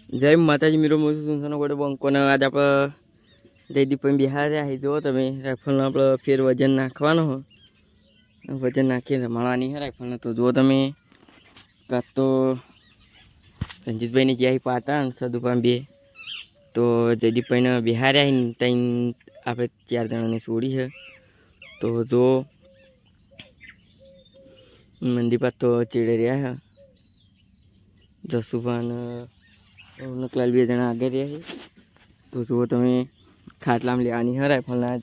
જય માતાજી મિત્રો મોસનો ગોડે બંકોને આજ આપણે જયદીપભાઈ બિહાર આવી જુઓ તમે રાઇફલનો આપણે ફેર વજન નાખવાનો હો વજન નાખીને રમાડવાની હે રાઇફલને તો જુઓ તમે કાં તો રંજીતભાઈની જ્યાં પાટણ સદુપાન બે તો જયદીપભાઈને બિહાર આવીને ત્યાં આપણે 4 જણાની છોડી છે તો જો મંદીપાત તો ચીડે રહ્યા છે જસુભાન નકલાલ 2 જણા આગળ રહ્યા છે તો જુઓ તમે ખાટલામાં લેવાની હે રાઇફલના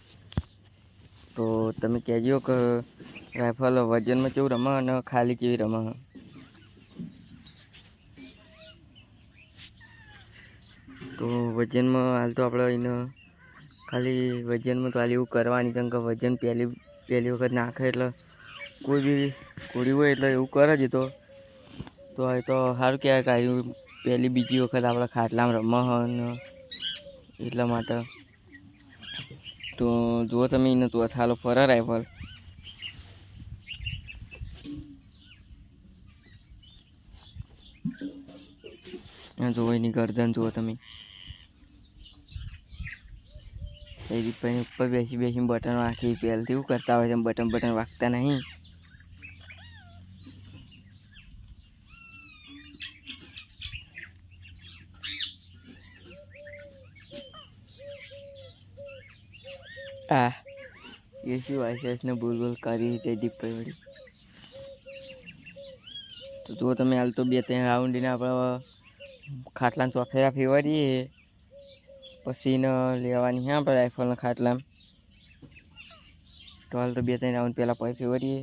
તો તમે કહેજો કે રાઇફલ વજનમાં કેવું રમે અને ખાલી કેવી રમે તો વજનમાં હાલ તો આપણે એને ખાલી વજનમાં તો હાલ એવું કરવાની કેમ કે વજન પહેલી વખત નાખે એટલે કોઈ બી કોડી હોય એટલે એવું કરે જ તો એ તો સારું કહેવાય કે પહેલી બીજી વખત આપણે ખાટલામાં રમવા એટલા માટે તો જુઓ તમે એને તો થાલો ફરે રાઇફલ જુઓ એની ગરદન જુઓ તમે એ રીતની ઉપર બેસી બટન વાંખી પહેલથી એવું કરતા હોય છે બટન વાગતા નહીં એ શું વાયસને બોલ કરી જયદીપભાઈ વળી તો જુઓ તમે હાલ તો 2-3 રાઉન્ડને આપણે ખાટલાને ચોફેરા ફેરવીએ પછી એને લેવાની હે આપણે રાઇફલના ખાટલામાં તો હાલ તો 2-3 રાઉન્ડ પહેલાં પછી ફેરવીએ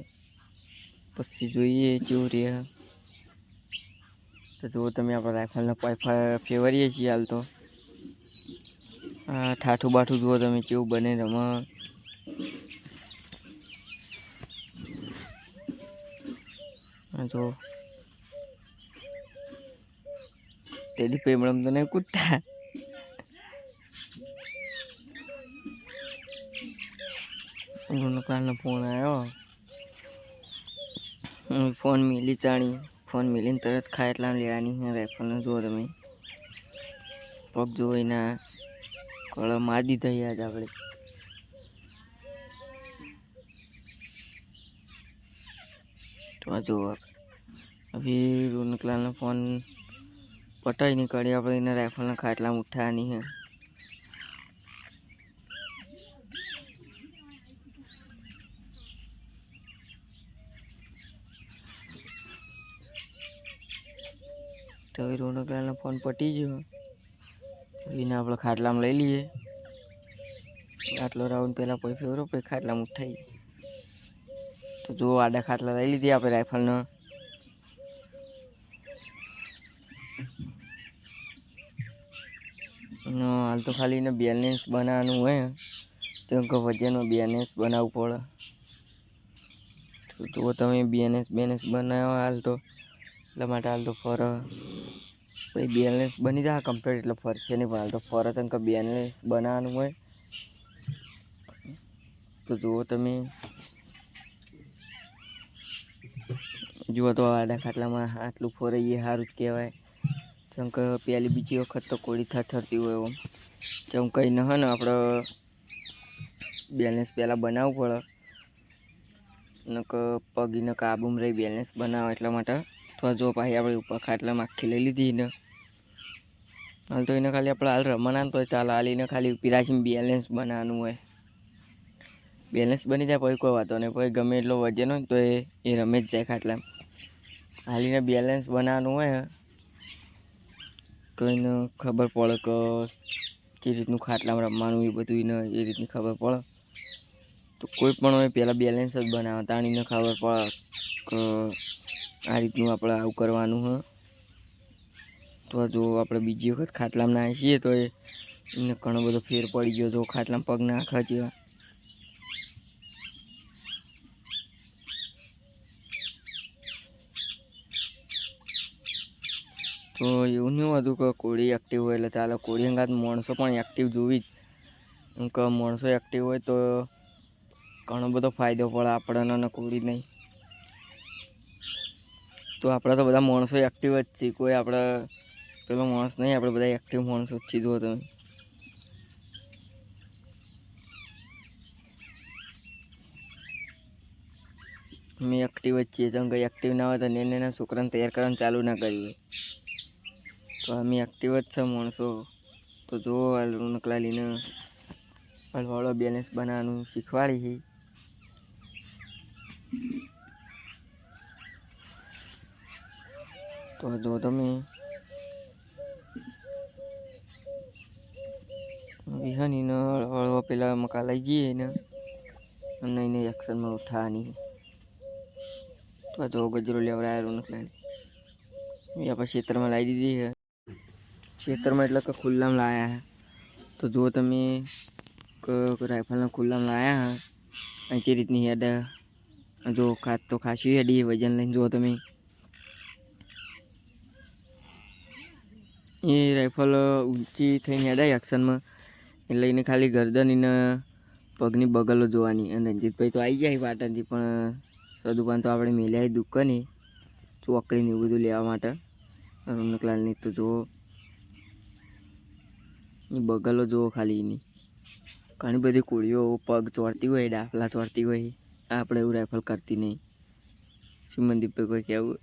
પછી જોઈએ કેવું રહે તો જુઓ તમે આપણે રાઇફલના પાઇપ ફેરવીએ છીએ હાલ તો ઠાઠું બાઠું જુઓ તમે કેવું બને રમે જો તેની પેમળમ તો નહીં કૂદતા કાલનો ફોન આવ્યો ફોન મિલી ચાણી ફોન મિલીને તરત ખાય એટલા લેવાની રાઇફલને જુઓ તમે પગ જોઈને કળો મારી દીધા યાદ આપણે તો આ જુઓ હવે રોનકલાલનો ફોન પટાઈ નીકળી આપણે એને રાઇફલના ખાટલામાં ઉઠાવવાની હે તો હવે રોનકલાલનો ફોન પટી ગયો એને આપણે ખાટલામાં લઈ લઈએ આટલો રાઉન્ડ પહેલાં પછી ફેરવો પછી ખાટલામાં ઉઠાવીએ તો જો આડા ખાટલા લઈ લીધી આપણે રાઇફલનો હાલ તો ખાલી એને બેલેન્સ બનાવવાનું હોય તો કે વજનમાં બેલેન્સ બનાવવું પડે તો જુઓ તમે બેલેન્સ બનાવો હાલ તો એટલા માટે હાલ તો ફર પછી બેલેન્સ બની જાય કમ્પ્લીટ એટલે ફરશે નહીં પણ હાલ તો ફર કેમ કે બેલેન્સ બનાવવાનું હોય તો જુઓ તમે જુઓ તો આડા ખાટલામાં આટલું ફોરાઈએ સારું જ કહેવાય જેમ કે પહેલી બીજી વખત તો કોળી થતી હોય એમ જેમ કંઈ ન હોય ને આપણે બેલેન્સ પહેલાં બનાવવું પડે નક પગીને કાબુમાં રહી બેલેન્સ બનાવો એટલા માટે તો જો પાછી આપણે ઉપર ખાટલામાં આખી લઈ લીધી ને હાલ તો એને ખાલી આપણે હાલ રમવાના તો ચાલ હાલ એને ખાલી પીરાશીમાં બેલેન્સ બનાવવાનું હોય બેલેન્સ બની જાય પછી કોઈ વાતો નહીં પછી ગમે એટલો વજન હોય તો એ રમે જ જાય ખાટલામાં હાલીને બેલેન્સ બનાવવાનું હોય કોઈને ખબર પડે કે કઈ રીતનું ખાટલામાં રમવાનું એ બધું એને એ રીતની ખબર પડે તો કોઈ પણ હોય પહેલાં બેલેન્સ જ બનાવે તાણીને ખબર પડે કે આ રીતનું આપણે આવું કરવાનું હોય તો જો આપણે બીજી વખત ખાટલામાં નાખીએ તો એને ઘણો બધો ફેર પડી ગયો જો ખાટલામાં પગ નાખવા જેવા તો એવું નહીં હતું કે કોળી એક્ટિવ હોય એટલે ચાલો કોળી અંગાત માણસો પણ એક્ટિવ જોવી જ કે માણસો એક્ટિવ હોય તો ઘણો બધો ફાયદો પડે આપણને અને કોળી નહીં તો આપણે તો બધા માણસો એક્ટિવ જ છીએ કોઈ આપણે પેલો માણસ નહીં, આપણે બધા એક્ટિવ માણસો જ છીએ. જુઓ તમે, અમે એક્ટિવ જ છીએ. જેમ કંઈ એક્ટિવ ના હોય તો નાના છોકરાને તૈયાર કરવાનું ચાલુ ના કર્યું. તો અમે એક્ટિવ જ છે માણસો. તો જુઓ આ રોનકલાલીને હળવાળો બેલેન્સ બનાવવાનું શીખવાડી છે. તો જો તમે વિહાનીને હળવો પેલા મકા લઈ જઈએ ને અને એને એક્શનમાં ઉઠાવવાની. તો જો ગજરો લેવડાયા રોનકલાલી એ આપણે ખેતરમાં લાવી દીધી છે. ખેતરમાં એટલે કે ખુલ્લામાં લાવ્યા. તો જો તમે રાઇફલના ખુલ્લામાં લાવ્યા અને જે રીતની હેડ જો તો ખાસી હેડી વજન લઈને. જુઓ તમે, એ રાઇફલ ઊંચી થઈને હેડાય એક્શનમાં એટલે એને ખાલી ગરદન એને પગની બગલો જોવાની. અને રણજીતભાઈ તો આવી જાય પાટણથી, પણ સદુપાન તો આપણે મેલ્યા દુકાને ચોકડીને એવું બધું લેવા માટે રોનકલાલની. તો જુઓ એ બગલો જુઓ ખાલી એની. ઘણી બધી કોળીઓ પગ ચોરતી હોય, ડાફલા ચોરતી હોય. આપણે એવું રાઇફલ કરતી નહીં. સુમનદીપભાઈ કોઈ કહેવું